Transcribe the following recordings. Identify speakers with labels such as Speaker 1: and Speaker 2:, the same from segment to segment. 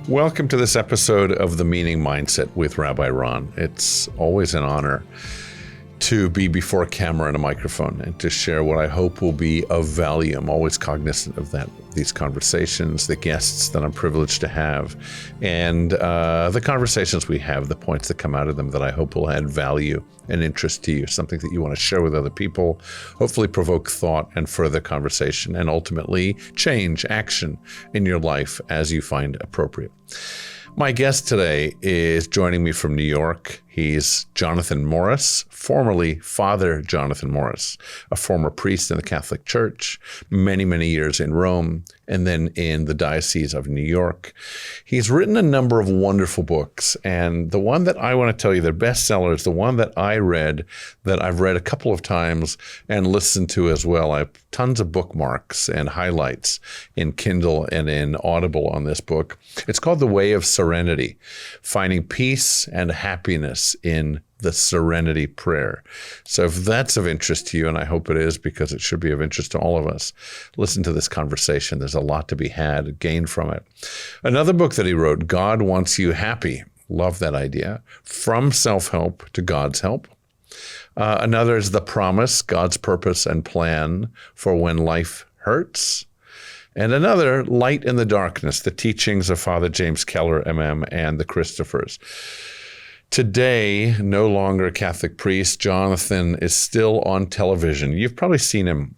Speaker 1: Welcome to this episode of The Meaning Mindset with Rabbi Ron. It's always an honor to be before a camera and a microphone and to share what I hope will be of value. I'm always cognizant of that, these conversations, the guests that I'm privileged to have, and the conversations we have, the points that come out of them that I hope will add value and interest to you, something that you want to share with other people, hopefully provoke thought and further conversation, and ultimately change action in your life as you find appropriate. My guest today is joining me from New York. He's Jonathan Morris, formerly Father Jonathan Morris, a former priest in the Catholic Church, many, many years in Rome, and then in the Diocese of New York. He's written a number of wonderful books, and the one that I want to tell you, the bestseller, is the one that I read, that I've read a couple of times and listened to as well. I have tons of bookmarks and highlights in Kindle and in Audible on this book. It's called The Way of Serenity, Finding Peace and Happiness in the Serenity Prayer. So if that's of interest to you, and I hope it is because it should be of interest to all of us, listen to this conversation. There's a lot to be gained from it. Another book that he wrote, God Wants You Happy. Love that idea. From self-help to God's help. Another is The Promise, God's Purpose and Plan for When Life Hurts. And another, Light in the Darkness, the teachings of Father James Keller, MM, and the Christophers. Today, no longer a Catholic priest, Jonathan is still on television. You've probably seen him.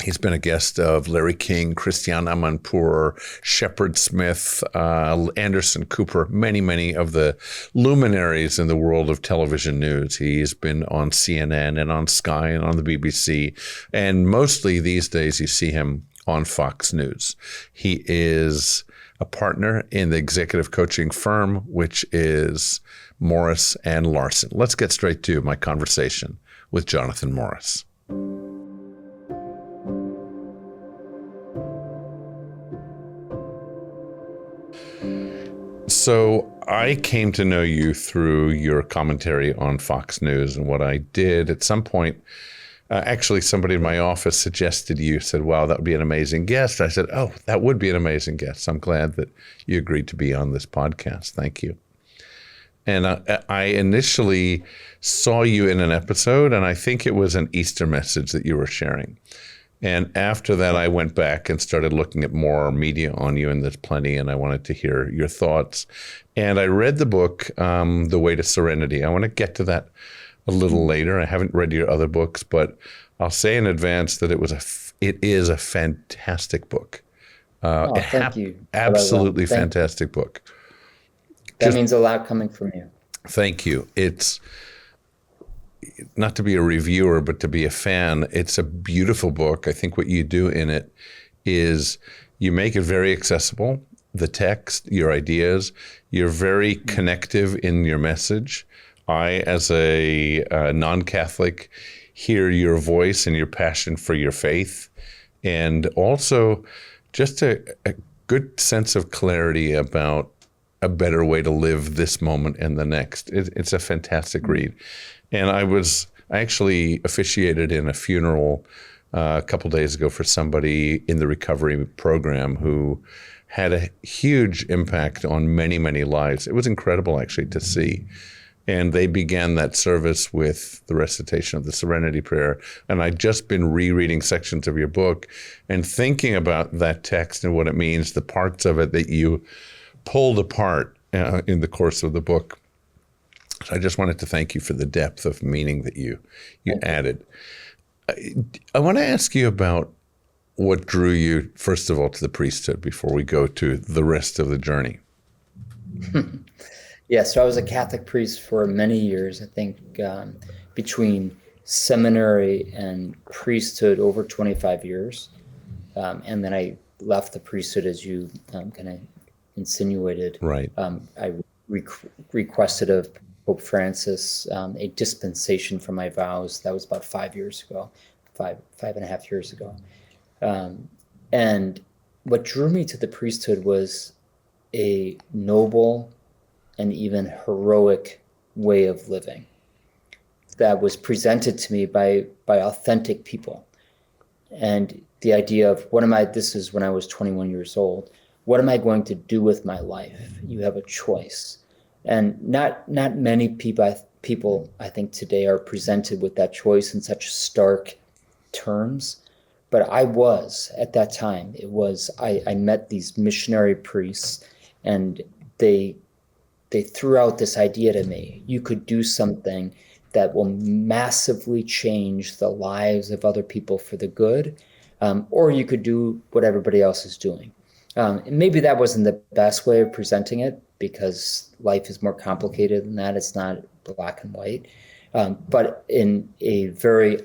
Speaker 1: He's been a guest of Larry King, Christiane Amanpour, Shepard Smith, Anderson Cooper, many, many of the luminaries in the world of television news. He's been on CNN and on Sky and on the BBC. And mostly these days you see him on Fox News. He is a partner in the executive coaching firm, which is Morris and Larson. Let's get straight to my conversation with Jonathan Morris. So I came to know you through your commentary on Fox News, and what I did at some point, actually somebody in my office suggested you, said, wow, that would be an amazing guest. I said, oh, that would be an amazing guest. I'm glad that you agreed to be on this podcast. Thank you. And I initially saw you in an episode, and I think it was an Easter message that you were sharing. And after that, I went back and started looking at more media on you, and there's plenty, and I wanted to hear your thoughts. And I read the book, The Way to Serenity. I want to get to that a little later. I haven't read your other books, but I'll say in advance that it is a fantastic book.
Speaker 2: Thank you.
Speaker 1: Absolutely fantastic book.
Speaker 2: That means a lot coming from you.
Speaker 1: Thank you. It's not to be a reviewer, but to be a fan. It's a beautiful book. I think what you do in it is you make it very accessible, the text, your ideas. You're very connective in your message. I, as a non-Catholic, hear your voice and your passion for your faith, and also just a good sense of clarity about a better way to live this moment and the next. It's a fantastic read. And I actually officiated in a funeral a couple days ago for somebody in the recovery program who had a huge impact on many, many lives. It was incredible actually to see. And they began that service with the recitation of the Serenity Prayer. And I'd just been rereading sections of your book and thinking about that text and what it means, the parts of it that you pulled apart in the course of the book. So I just wanted to thank you for the depth of meaning that you added. I want to ask you about what drew you, first of all, to the priesthood before we go to the rest of the journey.
Speaker 2: Yeah, so I was a Catholic priest for many years. I think between seminary and priesthood, over 25 years. And then I left the priesthood, as you kind of insinuated.
Speaker 1: Right.
Speaker 2: I requested of Pope Francis a dispensation from my vows. That was about 5 years ago, five and a half years ago. And what drew me to the priesthood was a noble and even heroic way of living that was presented to me by authentic people. And the idea of this is when I was 21 years old. what am I going to do with my life? You have a choice. And not many people, I think, today are presented with that choice in such stark terms. But I was at that time. I met these missionary priests, and they threw out this idea to me. You could do something that will massively change the lives of other people for the good, or you could do what everybody else is doing. And maybe that wasn't the best way of presenting it, because life is more complicated than that. It's not black and white. But in a very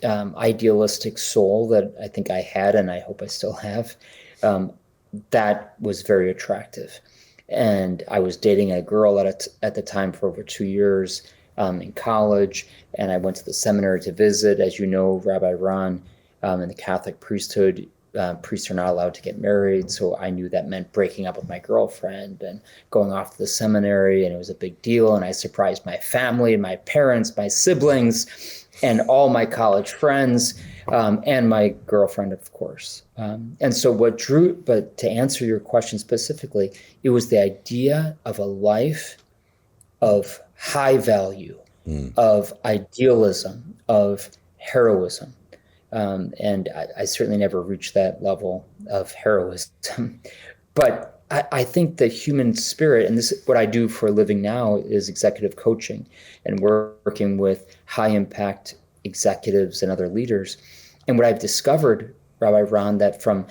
Speaker 2: idealistic soul that I think I had, and I hope I still have, that was very attractive. And I was dating a girl at the time for over 2 years in college, and I went to the seminary to visit. As you know, Rabbi Ron, in the Catholic priesthood, priests are not allowed to get married, so I knew that meant breaking up with my girlfriend and going off to the seminary, and it was a big deal, and I surprised my family, my parents, my siblings, and all my college friends, and my girlfriend, of course. And so but to answer your question specifically, it was the idea of a life of high value, of idealism, of heroism. And I certainly never reached that level of heroism. But I think the human spirit, and this is what I do for a living now, is executive coaching and working with high impact executives and other leaders. And what I've discovered, Rabbi Ron, that from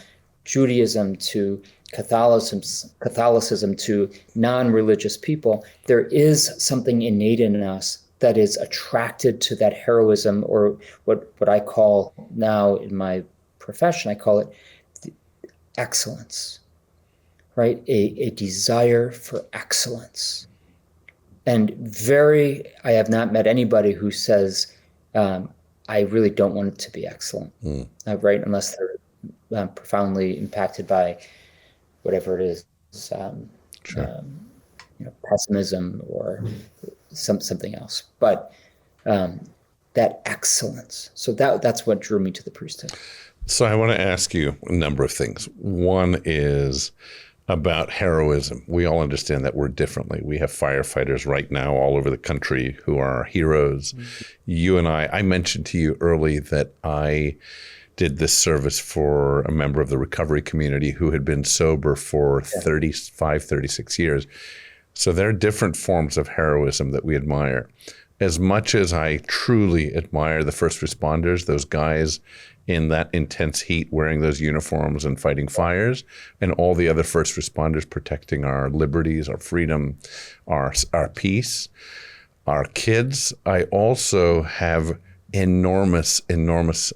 Speaker 2: Judaism to Catholicism to non-religious people, there is something innate in us that is attracted to that heroism, or what I call now in my profession, I call it excellence, right? A desire for excellence. And I have not met anybody who says, I really don't want it to be excellent, right? Unless they're profoundly impacted by whatever it is, pessimism or something else. But that excellence. So that's what drew me to the priesthood.
Speaker 1: So I want to ask you a number of things. One is about heroism. We all understand that word differently. We have firefighters right now all over the country who are our heroes. Mm-hmm. You and I mentioned to you early that I did this service for a member of the recovery community who had been sober for 35, 36 years. So there are different forms of heroism that we admire. As much as I truly admire the first responders, those guys in that intense heat wearing those uniforms and fighting fires, and all the other first responders protecting our liberties, our freedom, our peace, our kids, I also have enormous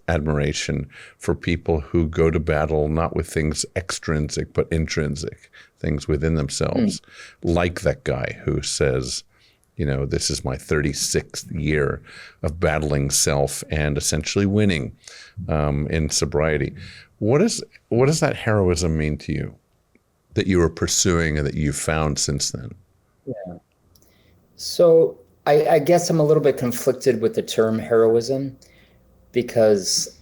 Speaker 1: admiration for people who go to battle not with things extrinsic, but intrinsic, things within themselves, like that guy who says, this is my 36th year of battling self and essentially winning in sobriety. What does that heroism mean to you that you were pursuing and that you've found since then?
Speaker 2: Yeah. So I guess I'm a little bit conflicted with the term heroism, because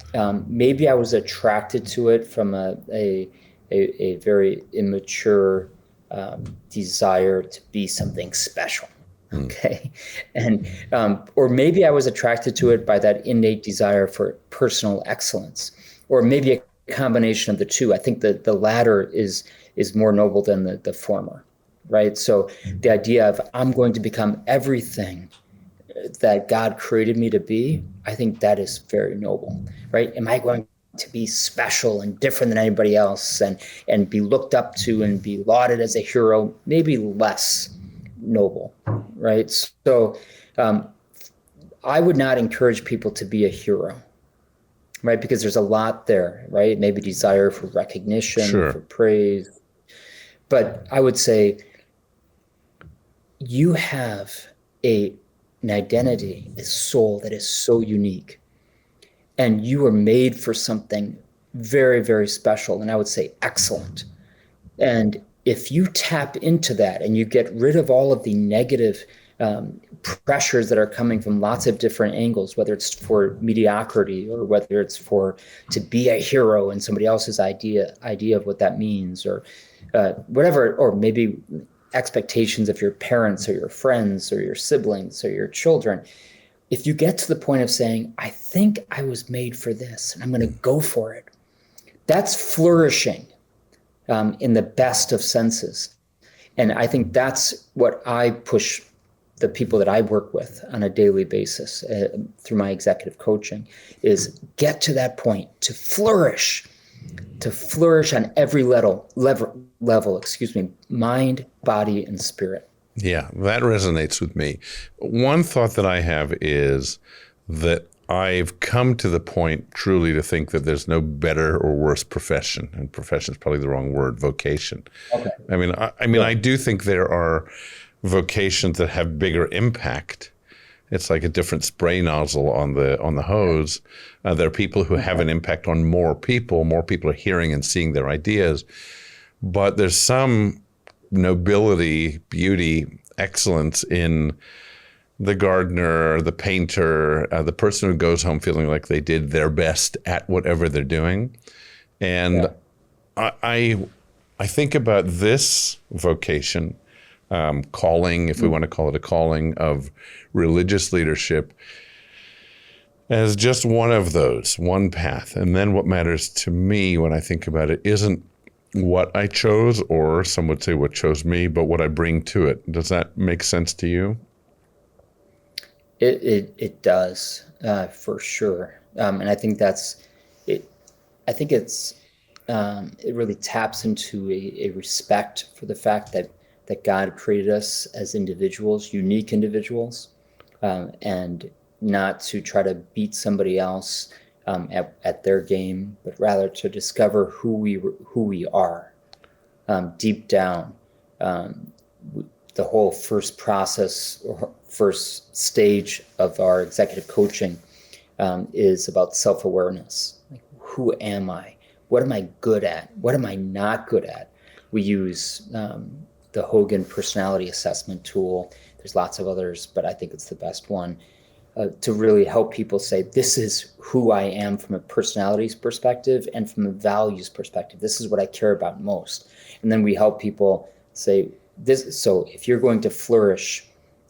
Speaker 2: maybe I was attracted to it from a very immature desire to be something special. Okay. And, or maybe I was attracted to it by that innate desire for personal excellence, or maybe a combination of the two. I think that the latter is more noble than the former, right? So the idea of I'm going to become everything that God created me to be, I think that is very noble, right? Am I going to be special and different than anybody else and be looked up to and be lauded as a hero? Maybe less noble, right? So I would not encourage people to be a hero, right? Because there's a lot there, right? Maybe desire for recognition, for praise. But I would say you have an identity, a soul that is so unique, and you are made for something very, very special, and I would say excellent. And if you tap into that and you get rid of all of the negative pressures that are coming from lots of different angles, whether it's for mediocrity or whether it's to be a hero and somebody else's idea of what that means, or whatever, or maybe expectations of your parents or your friends or your siblings or your children. If you get to the point of saying, I think I was made for this and I'm going to go for it, that's flourishing in the best of senses. And I think that's what I push the people that I work with on a daily basis through my executive coaching, is get to that point to flourish on every level, mind, body, and spirit.
Speaker 1: Yeah, that resonates with me. One thought that I have is that I've come to the point truly to think that there's no better or worse profession, and profession is probably the wrong word, vocation.
Speaker 2: Okay.
Speaker 1: I do think there are vocations that have bigger impact. It's like a different spray nozzle on the hose. There are people who have an impact on more people. More people are hearing and seeing their ideas. But there's some nobility, beauty, excellence in the gardener, the painter, the person who goes home feeling like they did their best at whatever they're doing. And I think about this vocation, calling, if we want to call it a calling, of religious leadership as just one of those, one path. And then what matters to me when I think about it isn't what I chose, or some would say what chose me, but what I bring to it. Does that make sense to you?
Speaker 2: It does, for sure. And I think that's it. I think it really taps into a respect for the fact that God created us as individuals, unique individuals, and not to try to beat somebody else at their game, but rather to discover who we are deep down. The whole first process or first stage of our executive coaching is about self-awareness. Like, who am I? What am I good at? What am I not good at? We use the Hogan personality assessment tool. There's lots of others, but I think it's the best one to really help people say, this is who I am from a personalities perspective and from a values perspective. This is what I care about most. And then we help people say this. So if you're going to flourish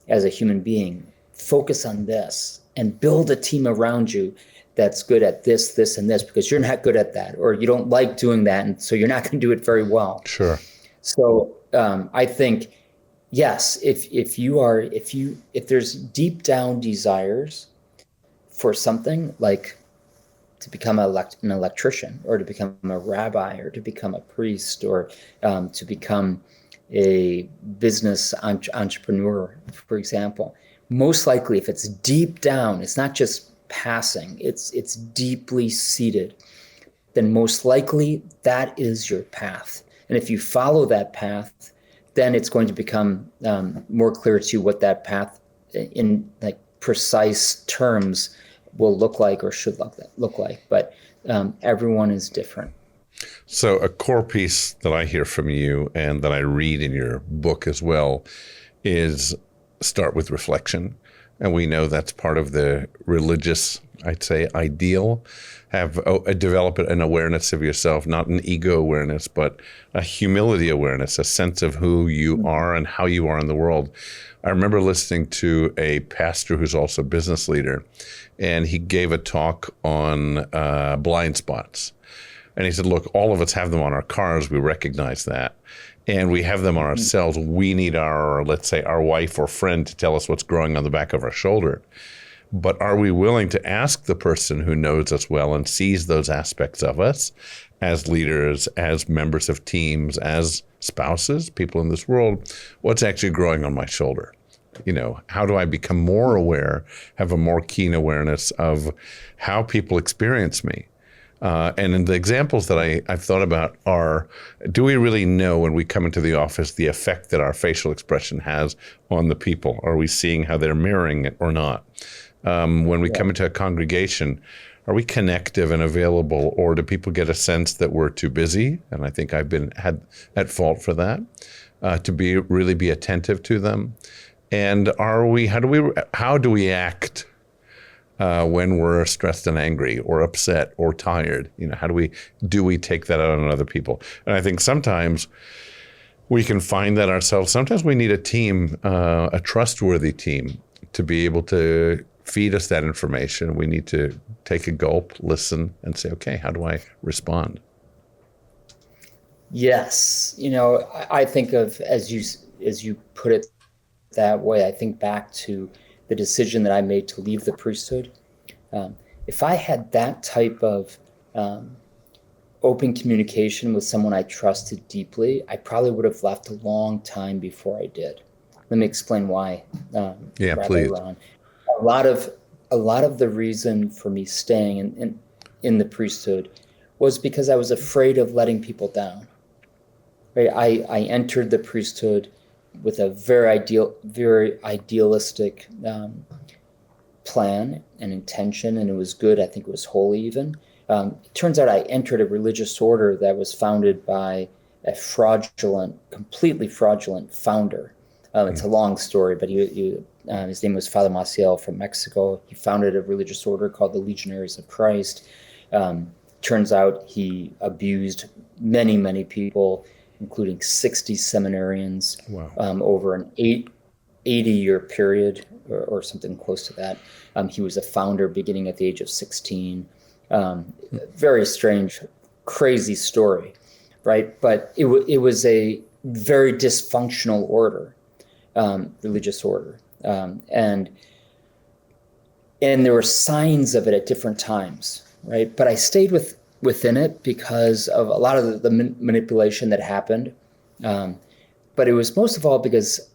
Speaker 2: as a human being, focus on this and build a team around you that's good at this, this, and this, because you're not good at that, or you don't like doing that, and so you're not going to do it very well.
Speaker 1: Sure.
Speaker 2: So I think, yes, if there's deep down desires for something, like to become an electrician, or to become a rabbi, or to become a priest, or to become a business entrepreneur, for example, most likely, if it's deep down, it's not just passing, it's deeply seated, then most likely that is your path. And if you follow that path, then it's going to become more clear to you what that path in like precise terms will look like or should look like. But everyone is different.
Speaker 1: So a core piece that I hear from you and that I read in your book as well is start with reflection. And we know that's part of the religious, I'd say, ideal. Develop an awareness of yourself, not an ego awareness, but a humility awareness, a sense of who you are and how you are in the world. I remember listening to a pastor who's also a business leader, and he gave a talk on blind spots. And he said, look, all of us have them on our cars. We recognize that. And we have them on ourselves. We need let's say, our wife or friend to tell us what's growing on the back of our shoulder. But are we willing to ask the person who knows us well and sees those aspects of us as leaders, as members of teams, as spouses, people in this world, what's actually growing on my shoulder? How do I become more aware, have a more keen awareness of how people experience me? And in the examples that I've thought about are, do we really know when we come into the office the effect that our facial expression has on the people? Are we seeing how they're mirroring it or not? When we come into a congregation, are we connective and available, or do people get a sense that we're too busy? And I think I've had at fault for that, to really be attentive to them. And how do we act when we're stressed and angry or upset or tired? How do we take that out on other people? And I think sometimes we can find that ourselves. Sometimes we need a team, a trustworthy team, to be able to feed us that information. We need to take a gulp, listen, and say, okay, how do I respond?
Speaker 2: Yes. I think of, as you put it that way, I think back to the decision that I made to leave the priesthood. If I had that type of open communication with someone I trusted deeply, I probably would have left a long time before I did. Let me explain why.
Speaker 1: Yeah,
Speaker 2: Rabbi
Speaker 1: please.
Speaker 2: Ron. A lot of the reason for me staying in the priesthood was because I was afraid of letting people down. Right? I entered the priesthood with a very idealistic plan and intention, and it was good. I think it was holy even. It turns out I entered a religious order that was founded by a completely fraudulent founder. It's a long story, but his name was Father Maciel from Mexico. He founded a religious order called the Legionaries of Christ. Turns out he abused many, many people, including 60 seminarians.
Speaker 1: Wow.
Speaker 2: Over an 80-year period or something close to that. He was a founder beginning at the age of 16. Very strange, crazy story, right? But it was a very dysfunctional order, religious order. And there were signs of it at different times, right? But I stayed within it because of a lot of the manipulation that happened. But it was most of all because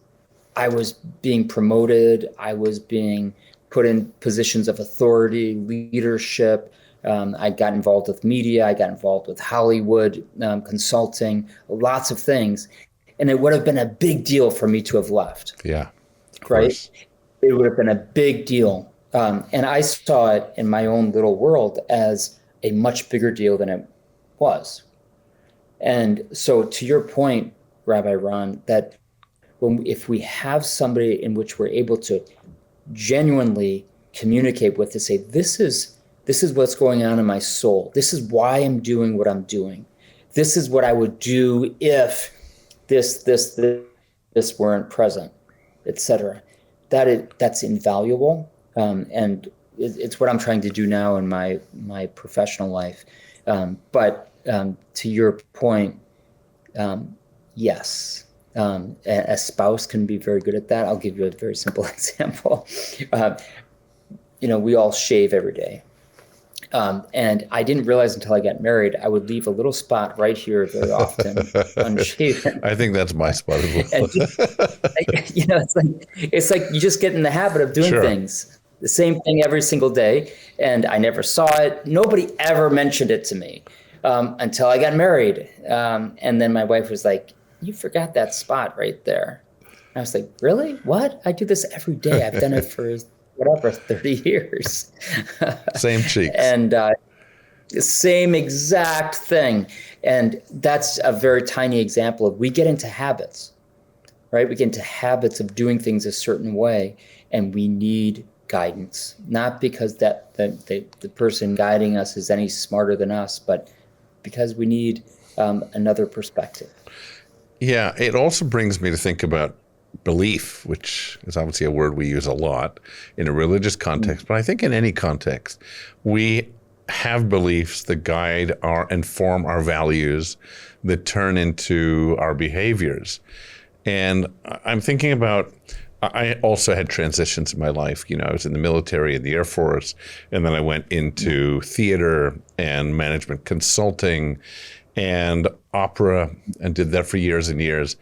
Speaker 2: I was being promoted. I was being put in positions of authority, leadership. I got involved with media. I got involved with Hollywood consulting, lots of things. And it would have been a big deal for me to have left.
Speaker 1: Yeah,
Speaker 2: right? It would have been a big deal. And I saw it in my own little world as a much bigger deal than it was. And so to your point, Rabbi Ron, that if we have somebody in which we're able to genuinely communicate with, to say, this is what's going on in my soul. This is why I'm doing what I'm doing. This is what I would do if this weren't present, etc. That's invaluable. And it's what I'm trying to do now in my professional life. But to your point, yes, a spouse can be very good at that. I'll give you a very simple example. We all shave every day. And I didn't realize until I got married, I would leave a little spot right here very often unshaven.
Speaker 1: I think that's my spot as well.
Speaker 2: It's like you just get in the habit of doing things. The same thing every single day. And I never saw it. Nobody ever mentioned it to me until I got married. And then my wife was like, you forgot that spot right there. And I was like, really? What? I do this every day. I've done it for 30 years.
Speaker 1: Same cheeks.
Speaker 2: And same exact thing. And that's a very tiny example of, we get into habits, right? We get into habits of doing things a certain way, and we need guidance, not because the person guiding us is any smarter than us, but because we need another perspective.
Speaker 1: Yeah, it also brings me to think about belief, which is obviously a word we use a lot in a religious context, but I think in any context, we have beliefs that guide and form our values, that turn into our behaviors. And I'm thinking about, I also had transitions in my life. I was in the military and the Air Force, and then I went into theater and management consulting and opera, and did that for years and years.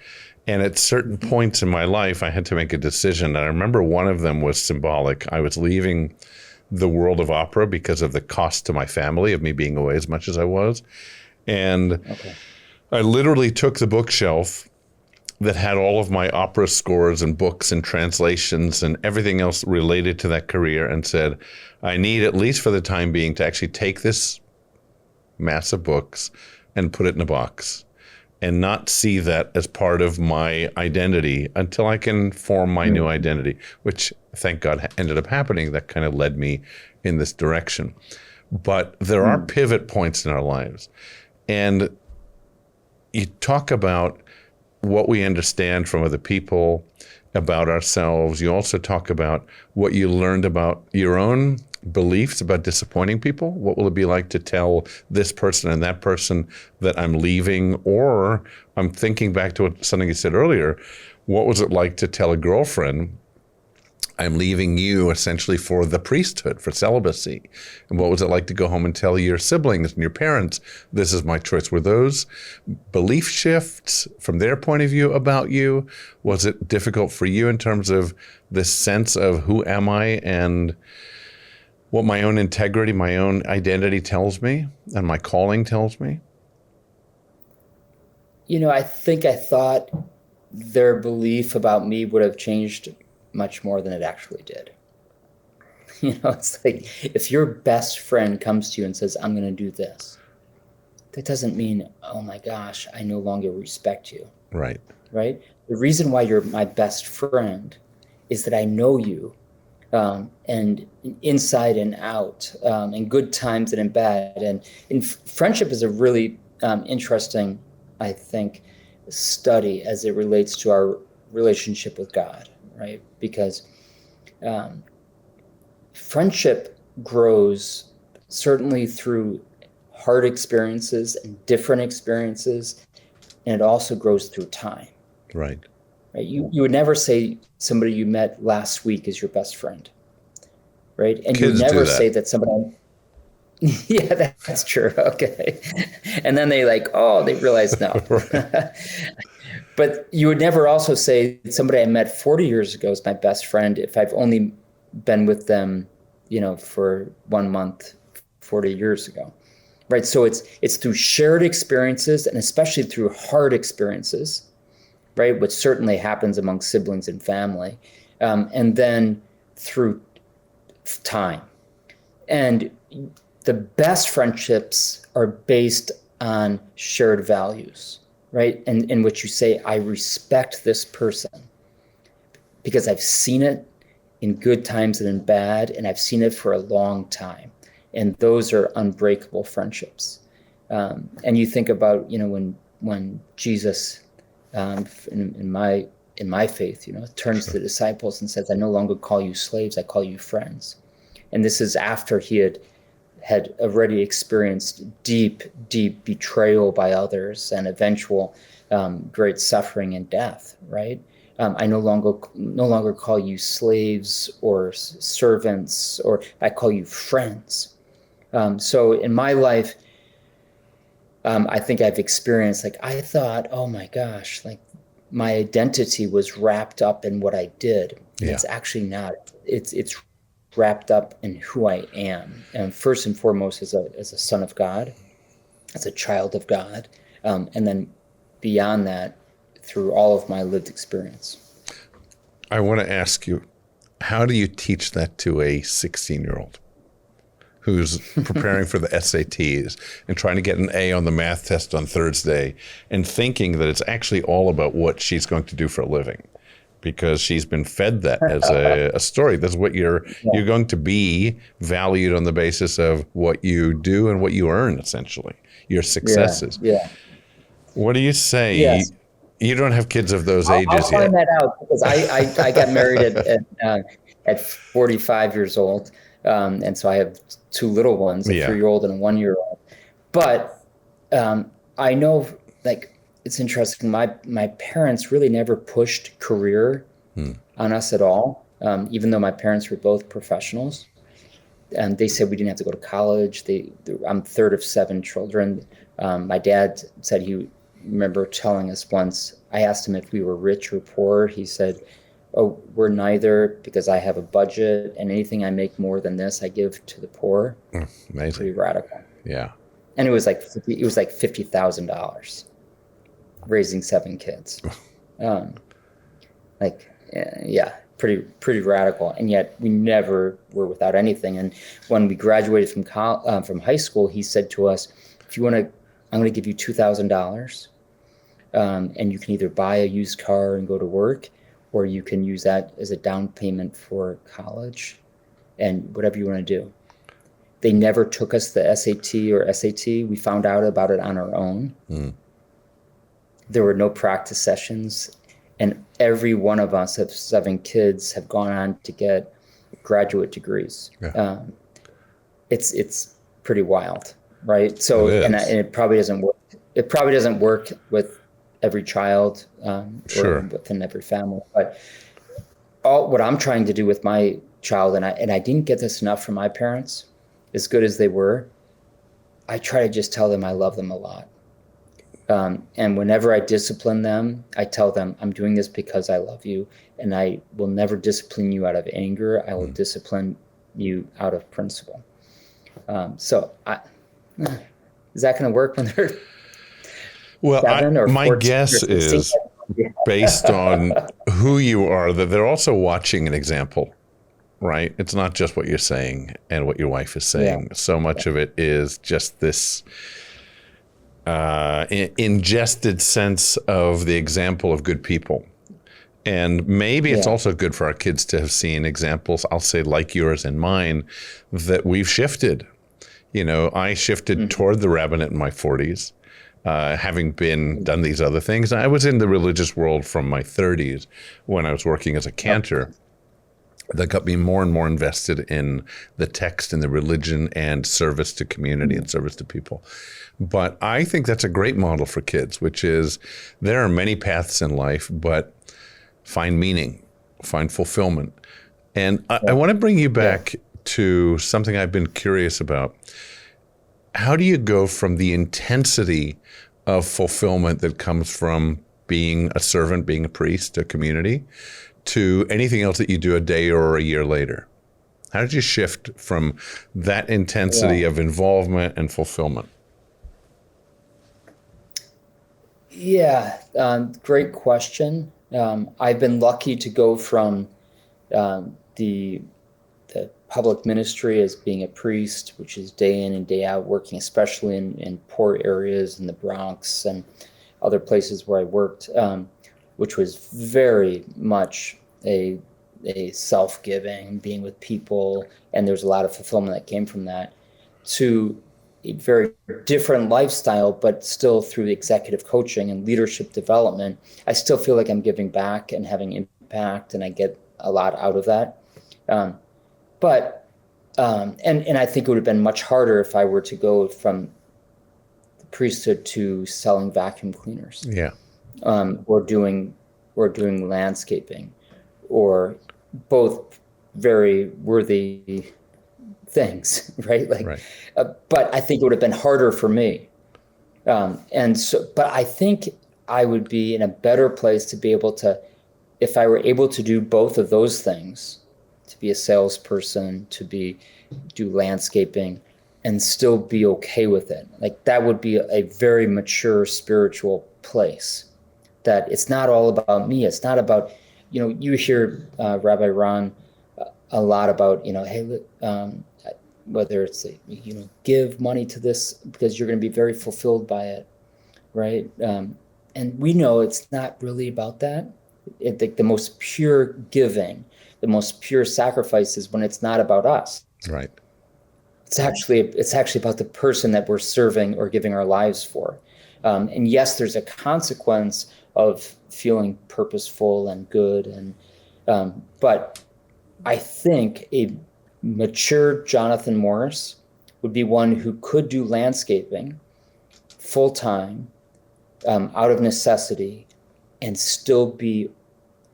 Speaker 1: And at certain points in my life, I had to make a decision. And I remember one of them was symbolic. I was leaving the world of opera because of the cost to my family of me being away as much as I was. And I literally took the bookshelf that had all of my opera scores and books and translations and everything else related to that career, and said, I need, at least for the time being, to actually take this mass of books and put it in a box, and not see that as part of my identity until I can form my new identity, which, thank God, ended up happening. That kind of led me in this direction. But there are pivot points in our lives. And you talk about what we understand from other people, about ourselves. You also talk about what you learned about your own beliefs about disappointing people. What will it be like to tell this person and that person that I'm leaving? Or I'm thinking back to something you said earlier. What was it like to tell a girlfriend, I'm leaving you essentially for the priesthood, for celibacy? And what was it like to go home and tell your siblings and your parents, this is my choice? Were those belief shifts from their point of view about you? Was it difficult for you in terms of this sense of who am I and what my own integrity, my own identity tells me and my calling tells me?
Speaker 2: I think I thought their belief about me would have changed much more than it actually did. It's like if your best friend comes to you and says, I'm going to do this, that doesn't mean, oh my gosh, I no longer respect you.
Speaker 1: Right.
Speaker 2: Right? The reason why you're my best friend is that I know you, and inside and out, in good times and in bad. And friendship is a really interesting, I think, study as it relates to our relationship with God, right? Because friendship grows certainly through hard experiences and different experiences, and it also grows through time.
Speaker 1: Right.
Speaker 2: Right? You would never say somebody you met last week is your best friend, right? And
Speaker 1: Kids
Speaker 2: you would never
Speaker 1: do that.
Speaker 2: say that somebody. Yeah, that's true. Okay, and then they realize no.
Speaker 1: Right.
Speaker 2: But you would never also say somebody I met 40 years ago is my best friend if I've only been with them, for 1 month, 40 years ago, right? So it's through shared experiences and especially through hard experiences, right? Which certainly happens among siblings and family, and then through time. And the best friendships are based on shared values, right? And in which you say, I respect this person because I've seen it in good times and in bad, and I've seen it for a long time. And those are unbreakable friendships. And you think about, when Jesus, in my faith, turns to the disciples and says, I no longer call you slaves, I call you friends. And this is after he had already experienced deep, deep betrayal by others and eventual great suffering and death, right? I no longer call you slaves or servants, or I call you friends. So in my life, I think I've experienced, I thought, oh my gosh, my identity was wrapped up in what I did. And It's actually not. It's wrapped up in who I am, and first and foremost as a son of God, as a child of God, and then beyond that, through all of my lived experience.
Speaker 1: I want to ask you, how do you teach that to a 16-year-old who's preparing for the SATs and trying to get an A on the math test on Thursday and thinking that it's actually all about what she's going to do for a living? Because she's been fed that as a story. That's what you're going to be valued on the basis of what you do and what you earn, essentially, your successes.
Speaker 2: Yeah.
Speaker 1: What do you say?
Speaker 2: Yes.
Speaker 1: You don't have kids of those ages
Speaker 2: I'll
Speaker 1: yet.
Speaker 2: find that out because I got married at 45 years old, and so I have two little ones, a 3-year-old and a 1-year-old. But I know, it's interesting. My parents really never pushed career on us at all, even though my parents were both professionals. And they said we didn't have to go to college. I'm third of 7 children. My dad said he remember telling us once, I asked him if we were rich or poor. He said, oh, we're neither, because I have a budget, and anything I make more than this, I give to the poor.
Speaker 1: Amazing.
Speaker 2: Pretty radical.
Speaker 1: Yeah.
Speaker 2: And it was like $50,000 raising 7 kids. Pretty radical. And yet we never were without anything. And when we graduated from high school, he said to us, if you want to, I'm going to give you $2,000, and you can either buy a used car and go to work, or you can use that as a down payment for college and whatever you want to do. They never took us the SAT or SAT. We found out about it on our own. there were no practice sessions, and every one of us that's having kids have gone on to get graduate degrees.
Speaker 1: Yeah.
Speaker 2: It's pretty wild, right? So,
Speaker 1: It
Speaker 2: and
Speaker 1: is.
Speaker 2: it probably doesn't work. It probably doesn't work with every child
Speaker 1: Sure.
Speaker 2: or within every family. But what I'm trying to do with my child, and I didn't get this enough from my parents, as good as they were, I try to just tell them I love them a lot. And whenever I discipline them, I tell them I'm doing this because I love you, and I will never discipline you out of anger. I will discipline you out of principle. So is that going to work when they're
Speaker 1: Well,
Speaker 2: 7 or
Speaker 1: my
Speaker 2: 14
Speaker 1: guess
Speaker 2: or 16?
Speaker 1: is, based on who you are, that they're also watching an example, right? It's not just what you're saying and what your wife is saying.
Speaker 2: Yeah.
Speaker 1: So much of it is just this ingested sense of the example of good people. And maybe it's also good for our kids to have seen examples, I'll say like yours and mine, that we've shifted. You know, I shifted toward the rabbinate in my 40s, having done these other things. I was in the religious world from my 30s when I was working as a cantor. That got me more and more invested in the text and the religion and service to community and service to people. But I think that's a great model for kids, which is there are many paths in life, but find meaning, find fulfillment. And I want to bring you back to something I've been curious about. How do you go from the intensity of fulfillment that comes from being a servant, being a priest, a community, to anything else that you do a day or a year later? How did you shift from that intensity of involvement and fulfillment?
Speaker 2: Yeah, great question. I've been lucky to go from the public ministry as being a priest, which is day in and day out, working especially in poor areas in the Bronx and other places where I worked, which was very much a self-giving, being with people, and there's a lot of fulfillment that came from that, to a very different lifestyle, but still through executive coaching and leadership development, I still feel like I'm giving back and having impact, and I get a lot out of that. And I think it would have been much harder if I were to go from the priesthood to selling vacuum cleaners, or doing landscaping, or both very worthy things, right? But I think it would have been harder for me. But I think I would be in a better place to be able to, if I were able to do both of those things, to be a salesperson, do landscaping, and still be okay with it. Like, that would be a very mature spiritual place. That it's not all about me. It's not about, you hear Rabbi Ron a lot about, hey, whether it's, give money to this because you're going to be very fulfilled by it, right? And we know it's not really about that. The most pure giving, the most pure sacrifice is when it's not about us.
Speaker 1: Right.
Speaker 2: It's actually about the person that we're serving or giving our lives for. And yes, there's a consequence of feeling purposeful and good, but I think a mature Jonathan Morris would be one who could do landscaping full time, out of necessity, and still be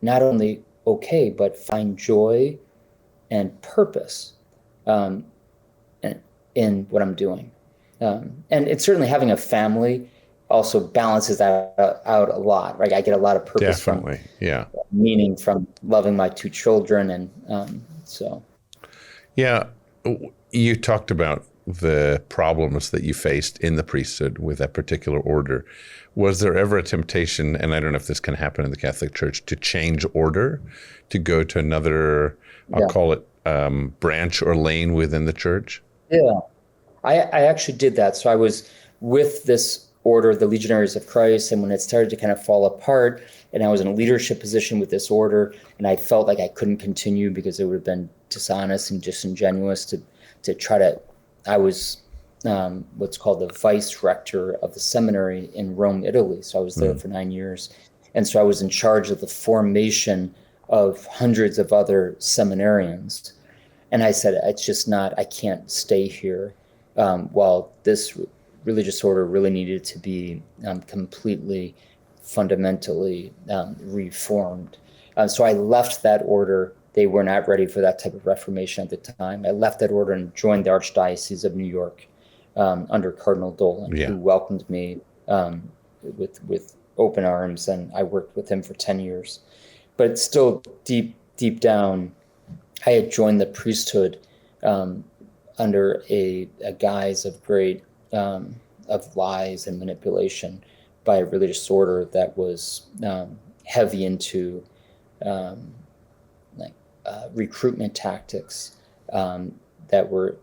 Speaker 2: not only okay, but find joy and purpose in what I'm doing. And it's certainly having a family also balances that out a lot, right? I get a lot of purpose from meaning from loving my 2 children. And
Speaker 1: Yeah, you talked about the problems that you faced in the priesthood with that particular order. Was there ever a temptation, and I don't know if this can happen in the Catholic Church, to change order, to go to another, I'll call it branch or lane within the church?
Speaker 2: Yeah, I actually did that. So I was with this order, the Legionaries of Christ, and when it started to kind of fall apart, and I was in a leadership position with this order, and I felt like I couldn't continue because it would have been dishonest and disingenuous to try to, I was what's called the vice rector of the seminary in Rome, Italy. So I was there for 9 years. And so I was in charge of the formation of hundreds of other seminarians. And I said, it's just not, I can't stay here while this religious order really needed to be completely, fundamentally reformed. So I left that order. They were not ready for that type of reformation at the time. I left that order and joined the Archdiocese of New York under Cardinal Dolan, who welcomed me with open arms, and I worked with him for 10 years. But still, deep down, I had joined the priesthood under a guise of great of lies and manipulation by a religious order that was heavy into recruitment tactics that were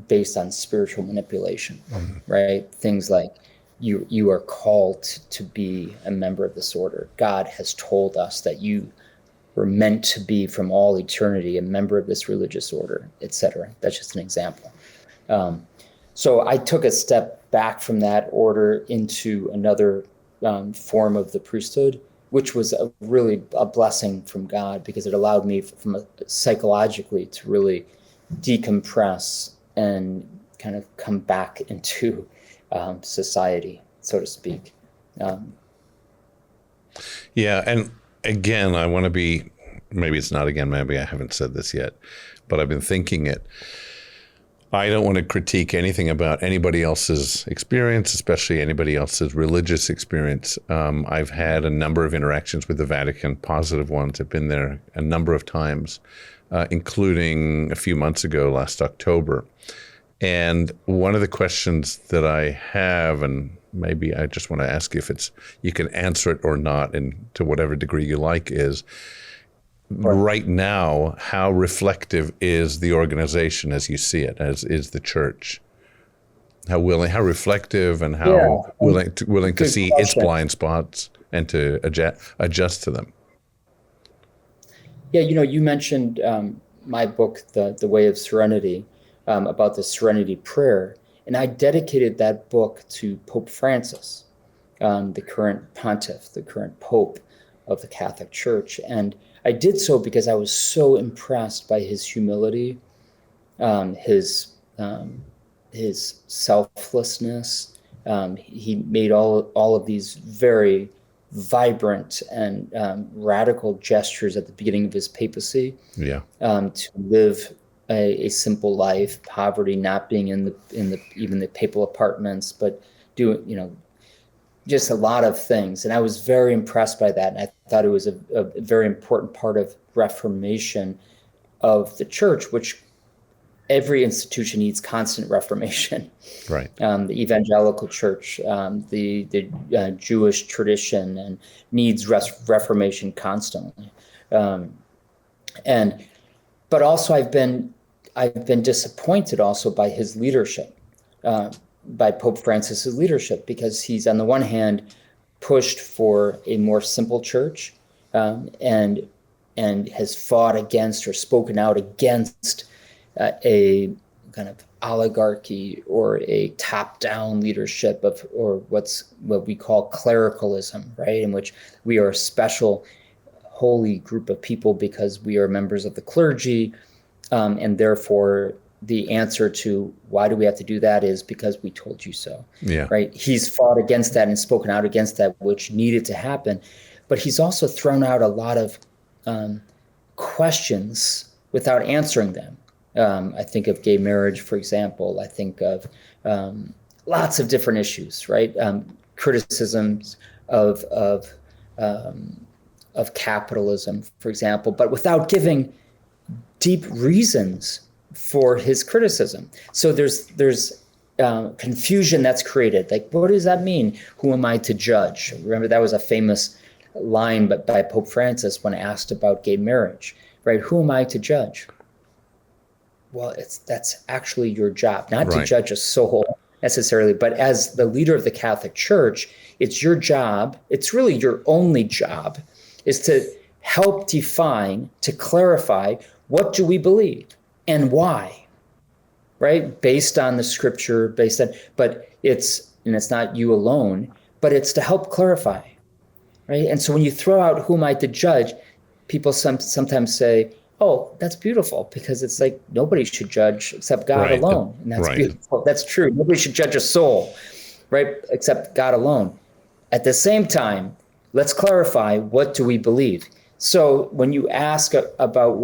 Speaker 2: based on spiritual manipulation, right? Things like you are called to be a member of this order. God has told us that you were meant to be from all eternity a member of this religious order, etc. That's just an example. So I took a step back from that order into another form of the priesthood, which was really a blessing from God, because it allowed me psychologically to really decompress and kind of come back into society, so to speak.
Speaker 1: Yeah, and again, I want to be, maybe it's not again, maybe I haven't said this yet, but I've been thinking it. I don't want to critique anything about anybody else's experience, especially anybody else's religious experience. I've had a number of interactions with the Vatican, positive ones. I've been there a number of times, including a few months ago, last October. And one of the questions that I have, and maybe I just want to ask you if you can answer it or not, and to whatever degree you like, is right now, how reflective is the organization as you see it, as is the church? How reflective, and how willing to see its blind spots and to adjust to them?
Speaker 2: Yeah, you mentioned my book, The Way of Serenity, about the Serenity Prayer, and I dedicated that book to Pope Francis, the current pontiff, the current pope of the Catholic Church. And I did so because I was so impressed by his humility, his selflessness. He made all of these very vibrant and radical gestures at the beginning of his papacy. Yeah. To live a simple life, poverty, not being in even the papal apartments, but doing just a lot of things. And I was very impressed by that. And I thought it was a very important part of reformation of the church, which every institution needs constant reformation. Right. The evangelical church, the Jewish tradition, and needs reformation constantly. But also I've been disappointed also by his leadership. By Pope Francis's leadership, because he's on the one hand pushed for a more simple church, and has fought against or spoken out against a kind of oligarchy or a top-down leadership or what we call clericalism, right? In which we are a special holy group of people because we are members of the clergy, and therefore the answer to why do we have to do that is because we told you so. Yeah. Right. He's fought against that and spoken out against that, which needed to happen. But he's also thrown out a lot of questions without answering them. I think of gay marriage, for example. I think of lots of different issues, right? Criticisms of capitalism, for example, but without giving deep reasons for his criticism. So there's confusion that's created. Like, what does that mean? Who am I to judge? Remember, that was a famous line by Pope Francis when asked about gay marriage, right? Who am I to judge? Well, that's actually your job, not to judge a soul necessarily, but as the leader of the Catholic Church, it's your job. It's really your only job, is to help define, to clarify, what do we believe? And why? right? Based on the scripture, but it's not you alone, but it's to help clarify, right? And so when you throw out who am I to judge, people sometimes say, oh, that's beautiful, because it's like nobody should judge except God
Speaker 1: Right.
Speaker 2: alone. And that's
Speaker 1: Right.
Speaker 2: beautiful. That's true. Nobody should judge a soul, right? Except God alone. At the same time, let's clarify, what do we believe? So when you ask about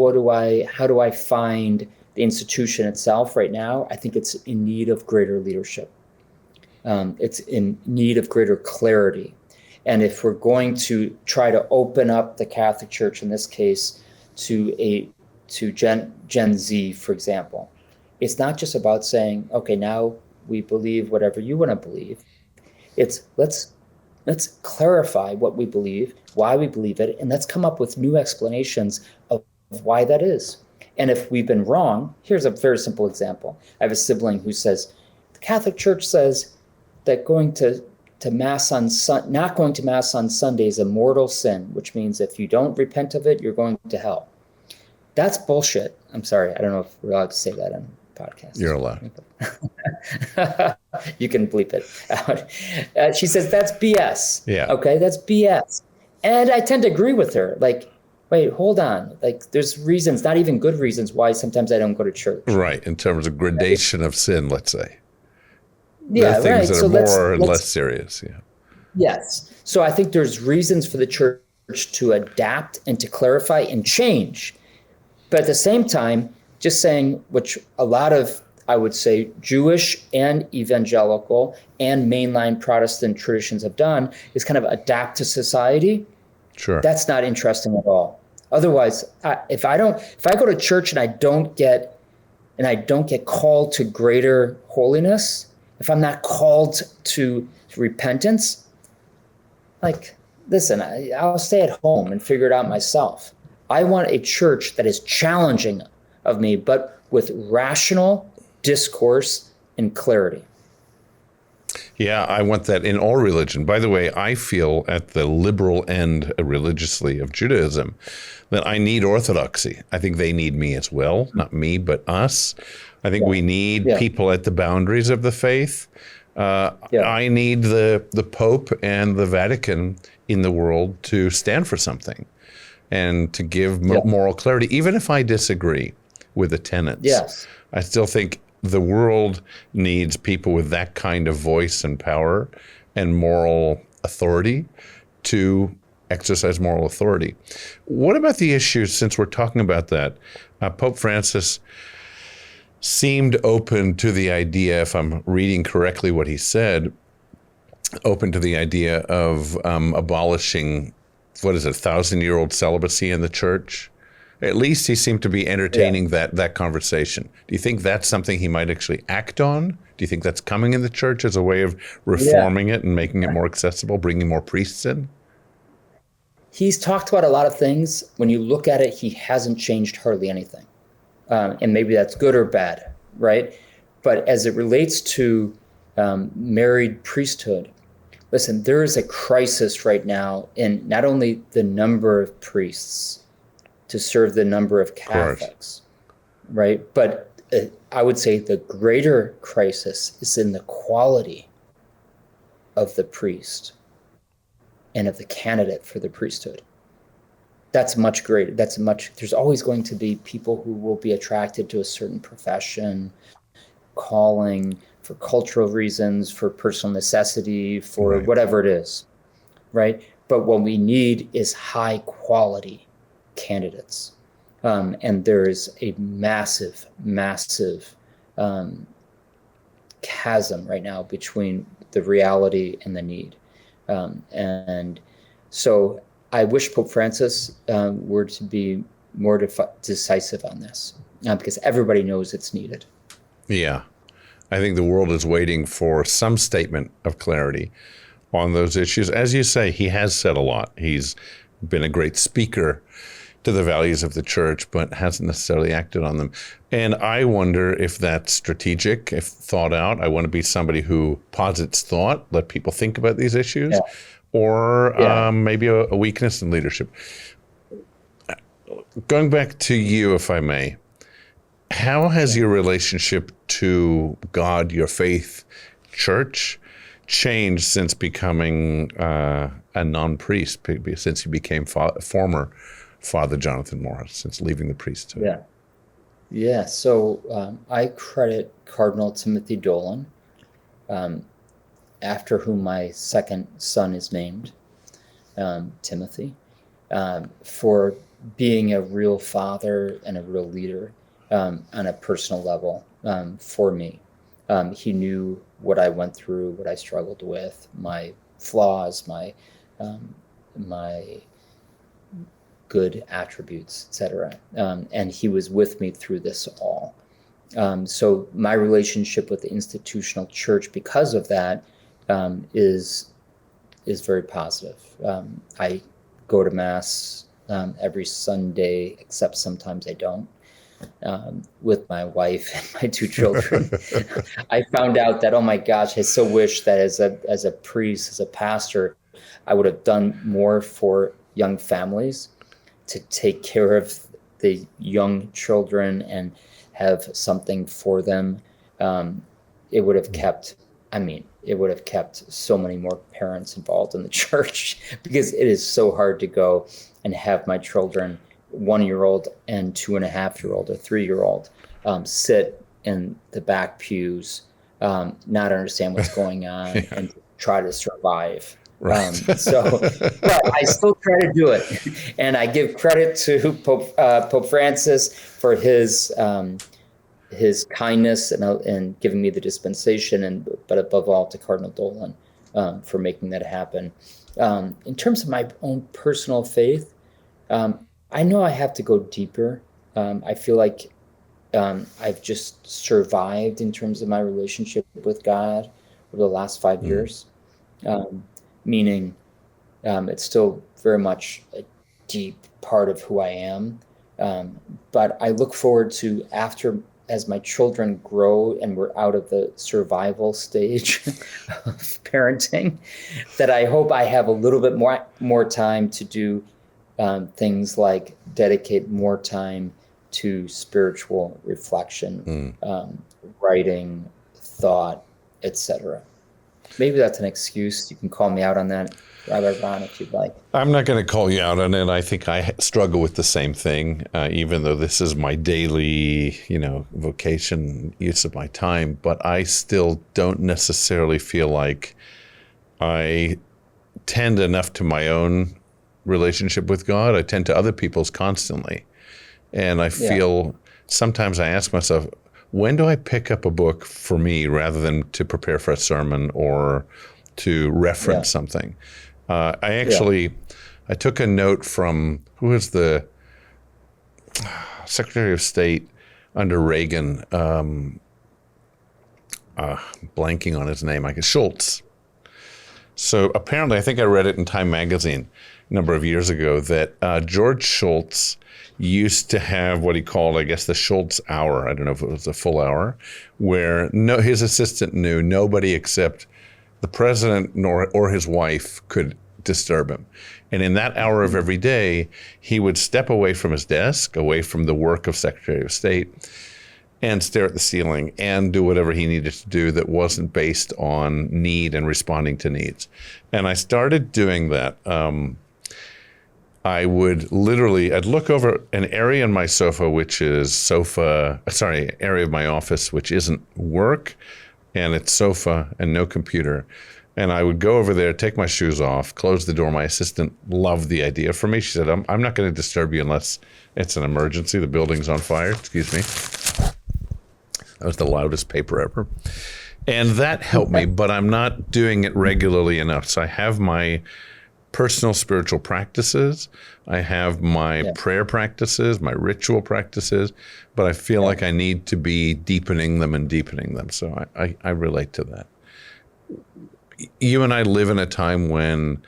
Speaker 2: how do I find the institution itself right now, I think it's in need of greater leadership. It's in need of greater clarity. And if we're going to try to open up the Catholic Church, in this case, to Gen Z, for example, it's not just about saying, okay, now we believe whatever you want to believe. It's let's clarify what we believe, why we believe it, and let's come up with new explanations of why that is. And if we've been wrong, here's a very simple example. I have a sibling who says, the Catholic Church says that not going to Mass on Sunday is a mortal sin, which means if you don't repent of it, you're going to hell. That's bullshit. I'm sorry. I don't know if we're allowed to say that on the podcast.
Speaker 1: You're allowed.
Speaker 2: You can bleep it out. She says, that's BS.
Speaker 1: Yeah.
Speaker 2: Okay, that's BS. And I tend to agree with her. Like, wait, hold on. Like, there's reasons, not even good reasons, why sometimes I don't go to church.
Speaker 1: Right. In terms of gradation of sin, let's say.
Speaker 2: Yeah,
Speaker 1: there are things
Speaker 2: right.
Speaker 1: that are more or less serious. Yeah.
Speaker 2: Yes. So I think there's reasons for the church to adapt and to clarify and change. But at the same time, just saying, which a lot of, I would say, Jewish and evangelical and mainline Protestant traditions have done, is kind of adapt to society.
Speaker 1: Sure.
Speaker 2: That's not interesting at all. Otherwise, if I go to church and I don't get called to greater holiness, if I'm not called to repentance, like, listen, I'll stay at home and figure it out myself. I want a church that is challenging of me, but with rational discourse and clarity.
Speaker 1: Yeah, I want that in all religion. By the way, I feel at the liberal end religiously of Judaism that I need orthodoxy. I think they need me as well, not me, but us. I think we need people at the boundaries of the faith. I need the Pope and the Vatican in the world to stand for something and to give moral clarity, even if I disagree with the tenets.
Speaker 2: Yes.
Speaker 1: I still think the world needs people with that kind of voice and power and moral authority to exercise moral authority. What about the issues, since we're talking about that? Pope Francis seemed open to the idea, if I'm reading correctly what he said, open to the idea of abolishing, 1,000-year-old celibacy in the church? At least he seemed to be entertaining that conversation. Do you think that's something he might actually act on? Do you think that's coming in the church as a way of reforming it and making it more accessible, bringing more priests in?
Speaker 2: He's talked about a lot of things. When you look at it, he hasn't changed hardly anything. And maybe that's good or bad, right? But as it relates to married priesthood, listen, there is a crisis right now in not only the number of priests to serve the number of Catholics, right? But I would say the greater crisis is in the quality of the priest and of the candidate for the priesthood. That's much greater. There's always going to be people who will be attracted to a certain profession, calling, for cultural reasons, for personal necessity, for whatever it is, right? But what we need is high quality candidates. And there is a massive chasm right now between the reality and the need. And so I wish Pope Francis were to be more decisive on this, because everybody knows it's needed.
Speaker 1: Yeah. I think the world is waiting for some statement of clarity on those issues. As you say, he has said a lot. He's been a great speaker to the values of the church, but hasn't necessarily acted on them. And I wonder if that's strategic, if thought out. I want to be somebody who posits thought, let people think about these issues, or maybe a weakness in leadership. Going back to you, if I may, How has your relationship to God, your faith, church, changed since becoming a non-priest, since you became former Father Jonathan Morris, since leaving the priesthood?
Speaker 2: Yeah. Yeah. So I credit Cardinal Timothy Dolan, after whom my second son is named, Timothy, for being a real father and a real leader on a personal level for me. He knew what I went through, what I struggled with, my flaws, my good attributes, etc. And he was with me through this all. So my relationship with the institutional church, because of that, is very positive. I go to Mass every Sunday, except sometimes I don't, with my wife and my two children. I found out that, oh my gosh, I so wish that as a priest, as a pastor, I would have done more for young families to take care of the young children and have something for them. It would have kept so many more parents involved in the church, because it is so hard to go and have my children, 1-year-old and 2.5-year-old or 3-year-old, sit in the back pews, not understand what's going on, and try to survive.
Speaker 1: Right.
Speaker 2: But I still try to do it, and I give credit to Pope Francis for his kindness and giving me the dispensation, but above all to Cardinal Dolan for making that happen. In terms of my own personal faith, I know I have to go deeper. I feel like I've just survived in terms of my relationship with God over the last 5 years. Meaning it's still very much a deep part of who I am. But I look forward to, as my children grow and we're out of the survival stage of parenting, that I hope I have a little bit more time to do things like dedicate more time to spiritual reflection, writing, thought, etc. Maybe that's an excuse. You can call me out on that, Rabbi Ron, if you'd like.
Speaker 1: I'm not going to call you out on it. I think I struggle with the same thing, even though this is my daily, vocation, use of my time. But I still don't necessarily feel like I tend enough to my own relationship with God. I tend to other people's constantly. And I feel sometimes I ask myself, when do I pick up a book for me rather than to prepare for a sermon or to reference something? I took a note from, who was the Secretary of State under Reagan, blanking on his name, I guess, Schultz. So apparently, I think I read it in Time magazine a number of years ago, that George Schultz used to have what he called, I guess, the Schultz hour. I don't know if it was a full hour, where his assistant knew nobody except the president or his wife could disturb him. And in that hour of every day, he would step away from his desk, away from the work of Secretary of State, and stare at the ceiling and do whatever he needed to do that wasn't based on need and responding to needs. And I started doing that. I'd look over an area in my sofa, which is area of my office, which isn't work, and it's sofa and no computer. And I would go over there, take my shoes off, close the door. My assistant loved the idea for me. She said, I'm not going to disturb you unless it's an emergency. The building's on fire. Excuse me. That was the loudest paper ever. And that helped me, but I'm not doing it regularly enough. So I have my personal spiritual practices. I have my prayer practices, my ritual practices, but I feel like I need to be deepening them. So I relate to that. You and I live in a time when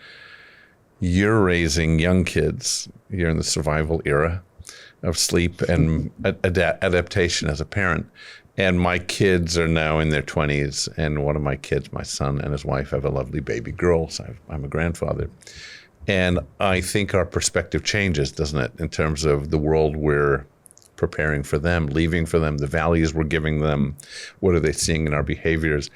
Speaker 1: you're raising young kids. You're in the survival era of sleep and adaptation as a parent. And my kids are now in their 20s. And one of my kids, my son and his wife, have a lovely baby girl. So I'm a grandfather. And I think our perspective changes, doesn't it, in terms of the world we're preparing for them, leaving for them, the values we're giving them, what are they seeing in our behaviors.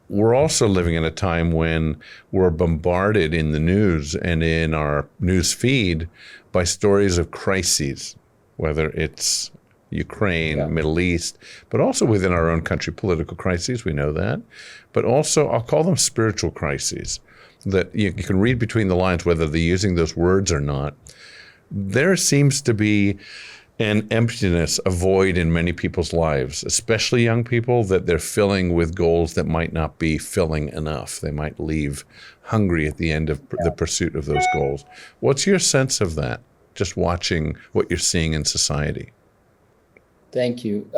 Speaker 1: We're also living in a time when we're bombarded in the news and in our news feed by stories of crises, whether it's Ukraine, Middle East, but also within our own country, political crises, we know that. But also, I'll call them spiritual crises, that you can read between the lines whether they're using those words or not. There seems to be an emptiness, a void in many people's lives, especially young people, that they're filling with goals that might not be filling enough. They might leave hungry at the end of the pursuit of those goals. What's your sense of that, just watching what you're seeing in society?
Speaker 2: Thank you.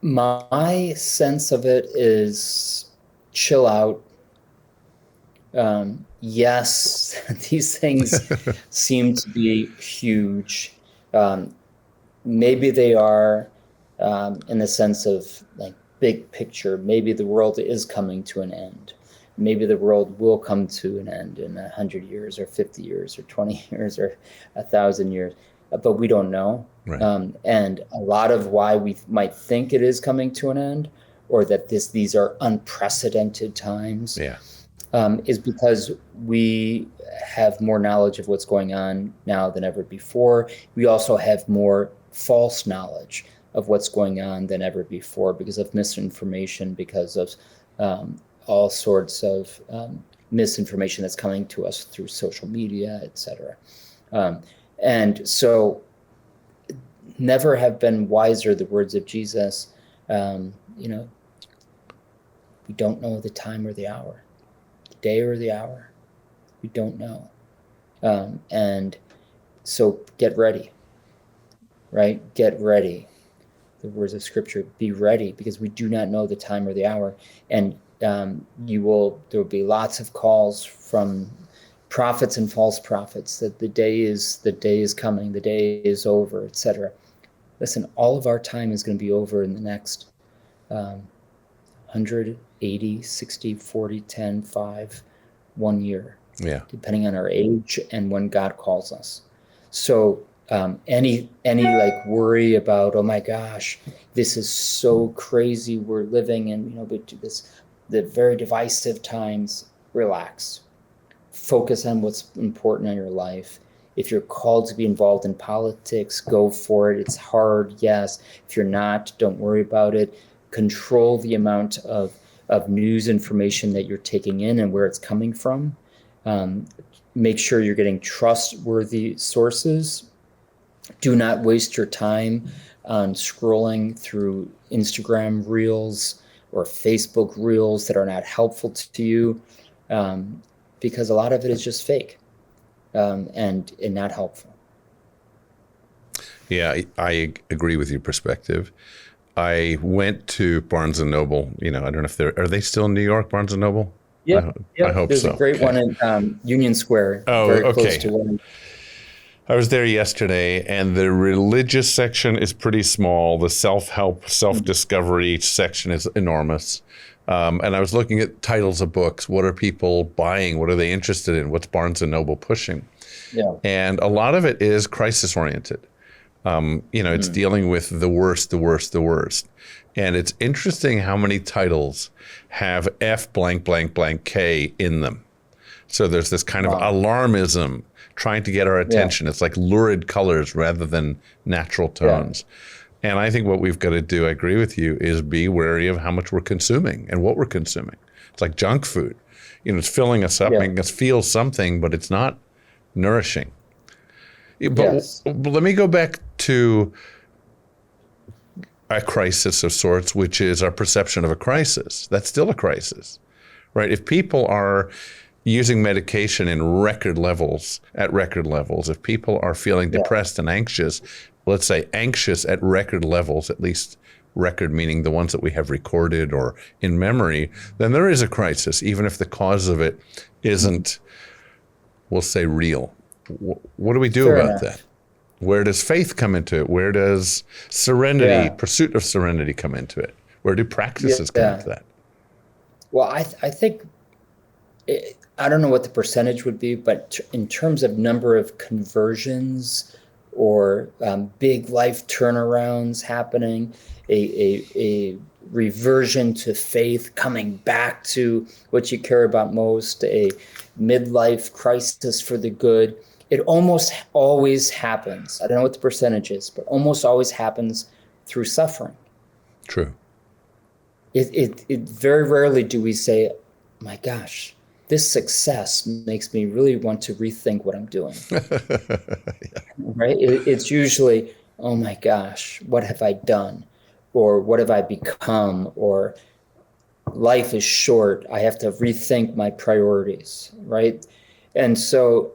Speaker 2: My sense of it is chill out. Yes, these things seem to be huge. Maybe they are in the sense of like big picture. Maybe the world is coming to an end. Maybe the world will come to an end in 100 years or 50 years or 20 years or 1,000 years, but we don't know.
Speaker 1: Right.
Speaker 2: And a lot of why we might think it is coming to an end, or that these are unprecedented times, is because we have more knowledge of what's going on now than ever before. We also have more false knowledge of what's going on than ever before because of misinformation, because of all sorts of misinformation that's coming to us through social media, et cetera. And so never have been wiser, the words of Jesus. We don't know the time or the hour, the day or the hour. We don't know. And so get ready, right? Get ready. The words of Scripture, be ready, because we do not know the time or the hour. And there will be lots of calls from prophets and false prophets that the day is coming, the day is over, etc. Listen, all of our time is going to be over in the next 100, 80, 60, 40, 10, 5, 1 year, depending on our age and when God calls us. So any like worry about, oh my gosh, this is so crazy, we're living in the very divisive times, relax. Focus on what's important in your life. If you're called to be involved in politics, go for it. It's hard, yes. If you're not, don't worry about it. Control the amount of news information that you're taking in and where it's coming from. Make sure you're getting trustworthy sources. Do not waste your time on scrolling through Instagram Reels or Facebook Reels that are not helpful to you. Because a lot of it is just fake and not helpful.
Speaker 1: Yeah, I agree with your perspective. I went to Barnes & Noble. I don't know if are they still in New York, Barnes & Noble?
Speaker 2: Yeah,
Speaker 1: I hope
Speaker 2: there's
Speaker 1: so.
Speaker 2: A great one in Union Square. Very close to one.
Speaker 1: I was there yesterday, and the religious section is pretty small. The self-help, self-discovery section is enormous. And I was looking at titles of books. What are people buying? What are they interested in? What's Barnes & Noble pushing?
Speaker 2: Yeah.
Speaker 1: And a lot of it is crisis-oriented. It's dealing with the worst. And it's interesting how many titles have F blank, blank, blank, K in them. So there's this kind of alarmism trying to get our attention. It's like lurid colors rather than natural tones. And I think what we've got to do, I agree with you, is be wary of how much we're consuming and what we're consuming. It's like junk food. It's filling us up, making us feel something, but it's not nourishing. But let me go back to a crisis of sorts, which is our perception of a crisis. That's still a crisis, right? If people are using medication in record levels, if people are feeling depressed and anxious, let's say anxious at record levels, at least record meaning the ones that we have recorded or in memory, then there is a crisis, even if the cause of it isn't, we'll say, real. What do we do about that? Where does faith come into it? Where does serenity, pursuit of serenity come into it? Where do practices come into that?
Speaker 2: Well, I think, I don't know what the percentage would be, but in terms of number of conversions or big life turnarounds happening, a reversion to faith, coming back to what you care about most, a midlife crisis for the good. It almost always happens. I don't know what the percentage is, but almost always happens through suffering.
Speaker 1: True.
Speaker 2: It very rarely do we say, my gosh, this success makes me really want to rethink what I'm doing.
Speaker 1: Yeah.
Speaker 2: Right? It's usually, oh my gosh, what have I done? Or what have I become? Or life is short. I have to rethink my priorities, right? And so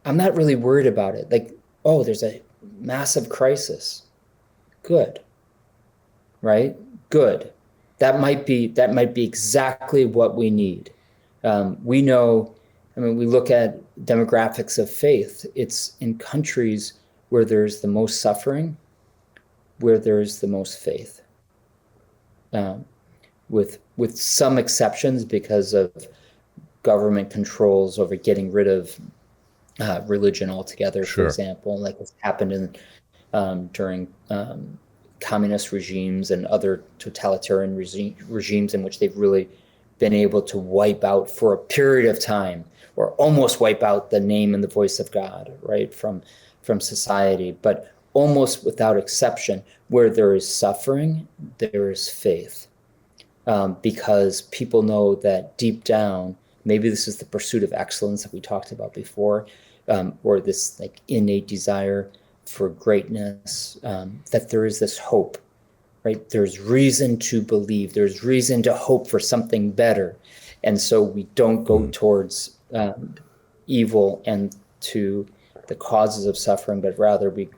Speaker 2: I'm not really worried about it. Like, oh, there's a massive crisis. Good. Right? Good. That might be exactly what we need. We know, we look at demographics of faith. It's in countries where there's the most suffering, where there's the most faith. With some exceptions because of government controls over getting rid of religion altogether,
Speaker 1: Sure.
Speaker 2: for example, like what's happened during communist regimes and other totalitarian regimes in which they've really been able to wipe out for a period of time, or almost wipe out the name and the voice of God, right, from society. But almost without exception, where there is suffering, there is faith. Because people know that deep down, maybe this is the pursuit of excellence that we talked about before, or this like innate desire for greatness, that there is this hope, right? There's reason to believe, there's reason to hope for something better. And so we don't go towards evil and to the causes of suffering, but rather we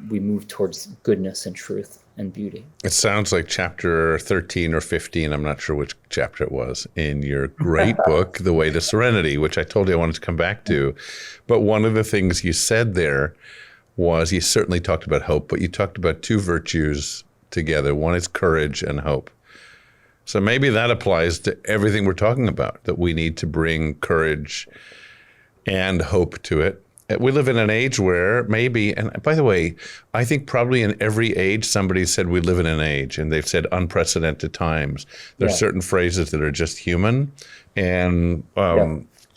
Speaker 2: move towards goodness and truth and beauty.
Speaker 1: It sounds like chapter 13 or 15, I'm not sure which chapter it was, in your great book, The Way to Serenity, which I told you I wanted to come back to. But one of the things you said there was, you certainly talked about hope, but you talked about two virtues together. One is courage and hope. So maybe that applies to everything we're talking about, that we need to bring courage and hope to it. We live in an age where maybe, and by the way, I think probably in every age somebody said we live in an age, and they've said unprecedented times. There are certain phrases that are just human, and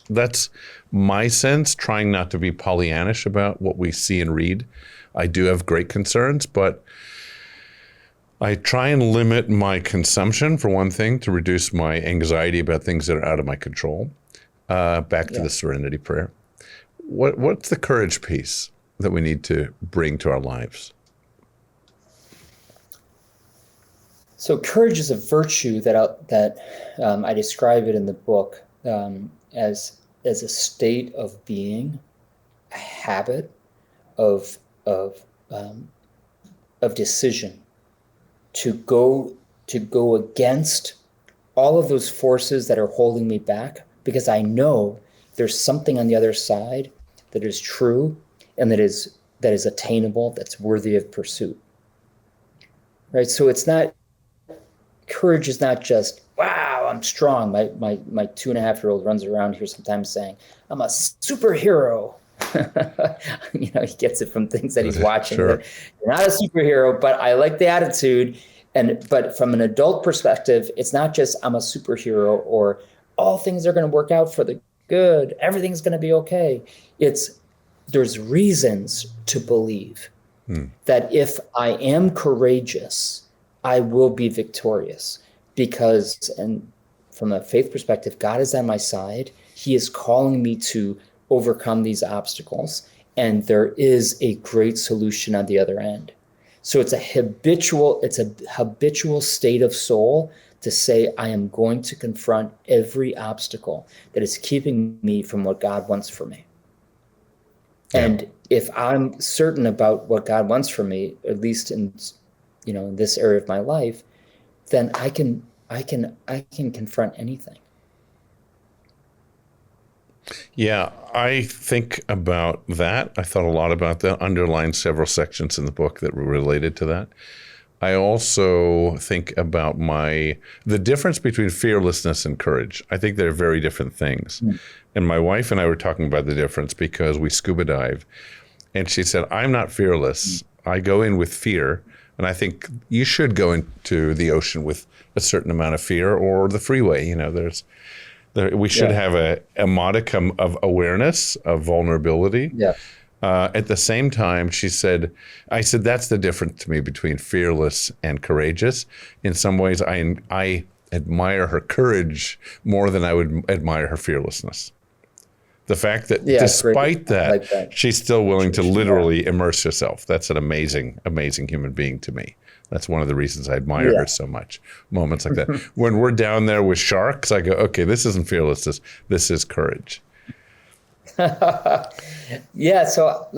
Speaker 1: that's my sense, trying not to be Pollyannish about what we see and read. I do have great concerns, but I try and limit my consumption, for one thing, to reduce my anxiety about things that are out of my control. Back to the Serenity Prayer. What's the courage piece that we need to bring to our lives?
Speaker 2: So courage is a virtue that I describe it in the book as a state of being, a habit of decision to go against all of those forces that are holding me back, because I know there's something on the other side that is true and that is attainable, that's worthy of pursuit. Right? So courage is not just, wow, I'm strong. My 2.5-year-old runs around here sometimes saying, I'm a superhero. He gets it from things that he's watching.
Speaker 1: Sure.
Speaker 2: You're not a superhero, but I like the attitude. But from an adult perspective, it's not just I'm a superhero or all things are going to work out for the good, everything's going to be okay. There's reasons to believe that if I am courageous, I will be victorious, because, and from a faith perspective, God is on my side. He is calling me to overcome these obstacles, and there is a great solution on the other end. So it's a habitual state of soul to say, I am going to confront every obstacle that is keeping me from what God wants for me. Yeah. And if I'm certain about what God wants for me, at least in this area of my life, then I can confront anything.
Speaker 1: Yeah, I think about that. I thought a lot about that, underlined several sections in the book that were related to that. I also think about the difference between fearlessness and courage. I think they're very different things. And my wife and I were talking about the difference because we scuba dive. And she said, I'm not fearless. I go in with fear. And I think you should go into the ocean with a certain amount of fear, or the freeway. We should have a modicum of awareness, of vulnerability.
Speaker 2: Yeah.
Speaker 1: At the same time, I said, that's the difference to me between fearless and courageous. In some ways, I admire her courage more than I would admire her fearlessness. The fact that despite that, she's still willing to literally immerse herself. That's an amazing, amazing human being to me. That's one of the reasons I admire her so much. Moments like that. When we're down there with sharks, I go, okay, this isn't fearlessness. This is courage.
Speaker 2: Yeah. So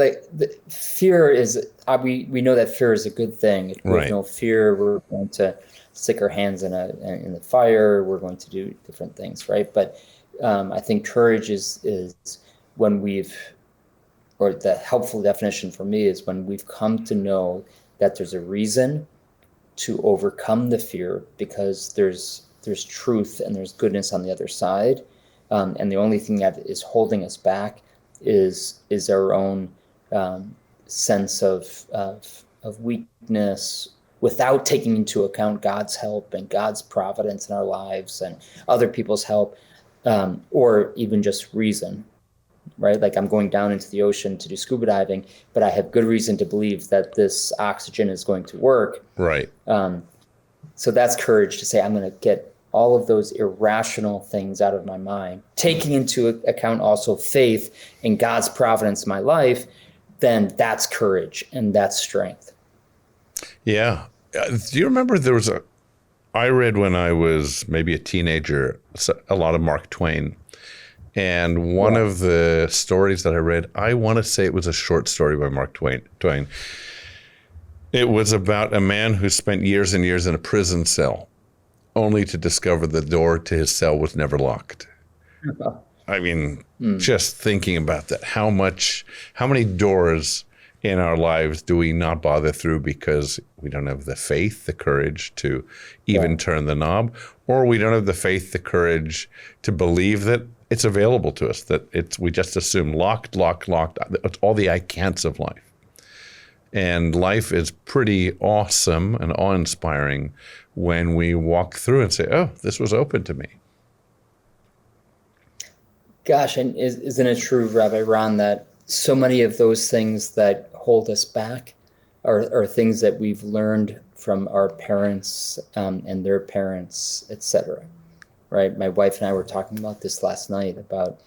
Speaker 2: fear is, we know that fear is a good thing. If we have no fear, we're going to stick our hands in the fire. We're going to do different things, right? But I think courage is when or the helpful definition for me is when we've come to know that there's a reason to overcome the fear, because there's truth and there's goodness on the other side. And the only thing that is holding us back is our own sense of weakness, without taking into account God's help and God's providence in our lives and other people's help. Or even just reason, right? Like, I'm going down into the ocean to do scuba diving, but I have good reason to believe that this oxygen is going to work.
Speaker 1: Right.
Speaker 2: So that's courage, to say, I'm going to get all of those irrational things out of my mind, taking into account also faith in God's providence in my life. Then that's courage and that's strength. Yeah.
Speaker 1: Do you remember I read when I was maybe a teenager, a lot of Mark Twain. And one of the stories that I read, I want to say it was a short story by Mark Twain. It was about a man who spent years and years in a prison cell, only to discover the door to his cell was never locked. I mean, just thinking about that, how many doors in our lives do we not bother through because we don't have the faith, the courage to even turn the knob, or we don't have the faith, the courage to believe that it's available to us, that we just assume locked. It's all the I can'ts of life. And life is pretty awesome and awe-inspiring when we walk through and say, oh, this was open to me.
Speaker 2: Gosh, and isn't it true, Rabbi Ron, that so many of those things that hold us back are things that we've learned from our parents and their parents, etc. Right? My wife and I were talking about this last night, about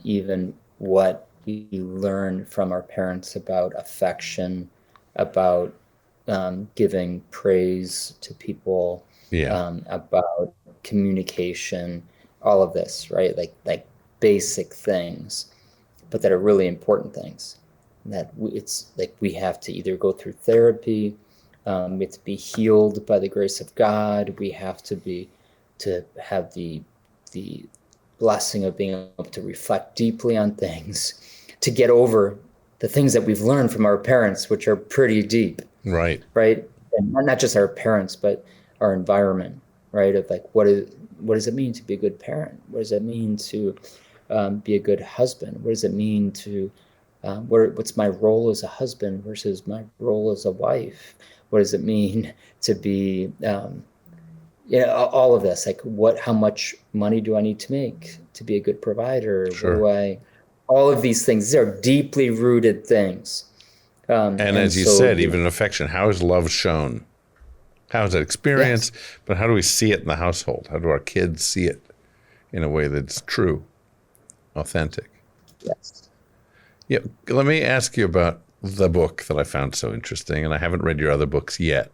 Speaker 2: even what we learn from our parents about affection, about giving praise to people, about communication, all of this, right? Like basic things, but that are really important things. That it's like we have to either go through therapy, we have to be healed by the grace of God. We have to have the blessing of being able to reflect deeply on things, to get over the things that we've learned from our parents, which are pretty deep. Right. And not just our parents, but our environment, right? Of like, what does it mean to be a good parent? What does it mean to be a good husband? What does it mean to what's my role as a husband versus my role as a wife? What does it mean to be, all of this, like how much money do I need to make to be a good provider? Sure. All of these things, these are deeply rooted things.
Speaker 1: And as you said, even in affection, how is love shown? How is it experienced? Yes. But how do we see it in the household? How do our kids see it in a way that's true, authentic?
Speaker 2: Yes.
Speaker 1: Yeah. Let me ask you about the book that I found so interesting, and I haven't read your other books yet,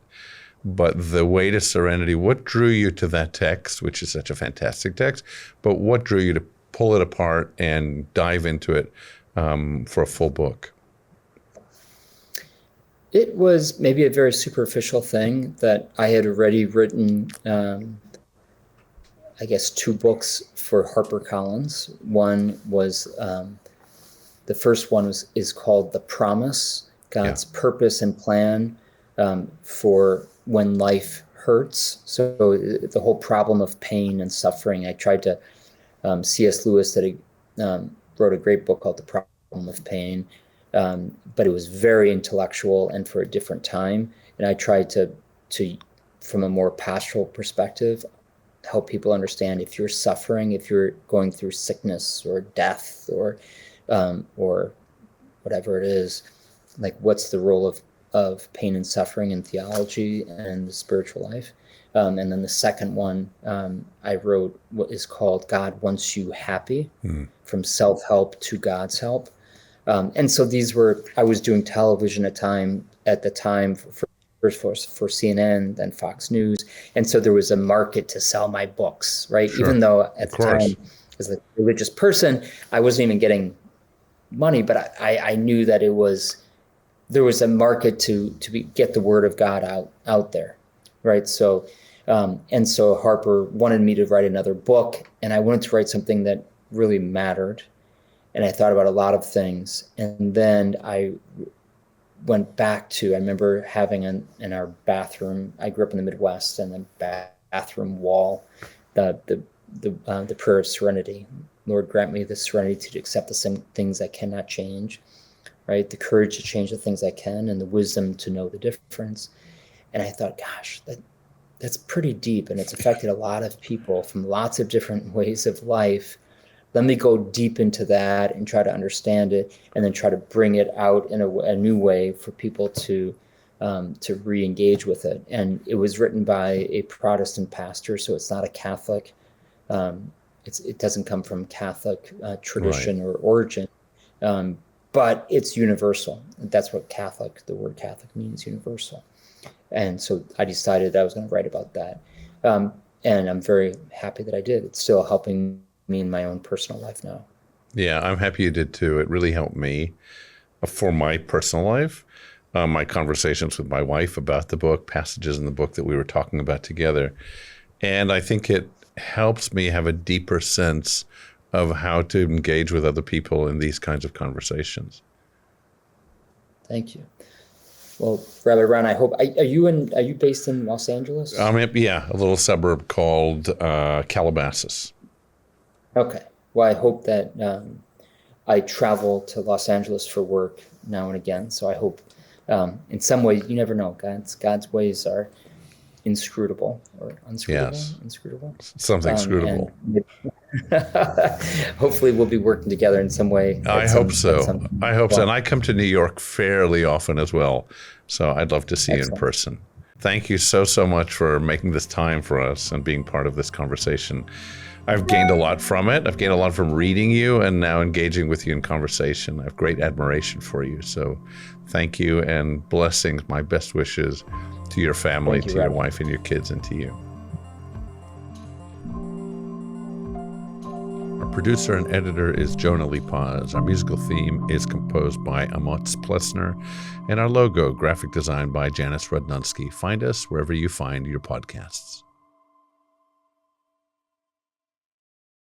Speaker 1: but The Way to Serenity. What drew you to that text, which is such a fantastic text, but what drew you to pull it apart and dive into it for a full book?
Speaker 2: It was maybe a very superficial thing that I had already written, I guess, 2 books for HarperCollins. One was, the first one is called The Promise, God's Purpose and Plan for When Life Hurts. So the whole problem of pain and suffering. I tried to, C.S. Lewis wrote a great book called The Problem of Pain. but it was very intellectual and for a different time. And I tried to from a more pastoral perspective, help people understand if you're suffering, if you're going through sickness or death or whatever it is, like what's the role of pain and suffering in theology and the spiritual life. And then the second one, I wrote what is called God Wants You Happy, from self-help to God's help. And so I was doing television at the time for CNN, then Fox News. And so there was a market to sell my books, right?
Speaker 1: Sure.
Speaker 2: Even though at the time, as a religious person, I wasn't even getting money, but I knew that there was a market to get the word of God out there, right? So, and so Harper wanted me to write another book, and I wanted to write something that really mattered. And I thought about a lot of things. And then I went back I remember having in our bathroom, I grew up in the Midwest, and the bathroom wall, the prayer of serenity. Lord, grant me the serenity to accept the things I cannot change, right? The courage to change the things I can, and the wisdom to know the difference. And I thought, gosh, that's pretty deep, and it's affected a lot of people from lots of different ways of life. Let me go deep into that and try to understand it, and then try to bring it out in a new way for people to re-engage with it. And it was written by a Protestant pastor, so it's not a Catholic. It doesn't come from Catholic tradition or origin, but it's universal. That's what the word Catholic means, universal. And so I decided that I was going to write about that. And I'm very happy that I did. It's still helping me in my own personal life now.
Speaker 1: Yeah, I'm happy you did too. It really helped me for my personal life. My conversations with my wife about the book, passages in the book that we were talking about together. And I think it helps me have a deeper sense of how to engage with other people in these kinds of conversations.
Speaker 2: Thank you. Well, Rabbi Ron, I hope, are you based in Los Angeles?
Speaker 1: Yeah, a little suburb called Calabasas.
Speaker 2: Okay. Well, I hope that I travel to Los Angeles for work now and again. So I hope in some way, you never know, God's ways are inscrutable or unscrutable.
Speaker 1: Yes.
Speaker 2: Inscrutable.
Speaker 1: Something scrutable.
Speaker 2: Hopefully we'll be working together in some way.
Speaker 1: I hope so. And I come to New York fairly often as well. So I'd love to see you in person. Thank you so much for making this time for us and being part of this conversation. I've gained a lot from it. I've gained a lot from reading you and now engaging with you in conversation. I have great admiration for you. So thank you, and blessings, my best wishes to your family, to your wife and your kids, and to you. Our producer and editor is Jonah Lee Paz. Our musical theme is composed by Amotz Plessner, and our logo, graphic design by Janice Rudnunski. Find us wherever you find your podcasts.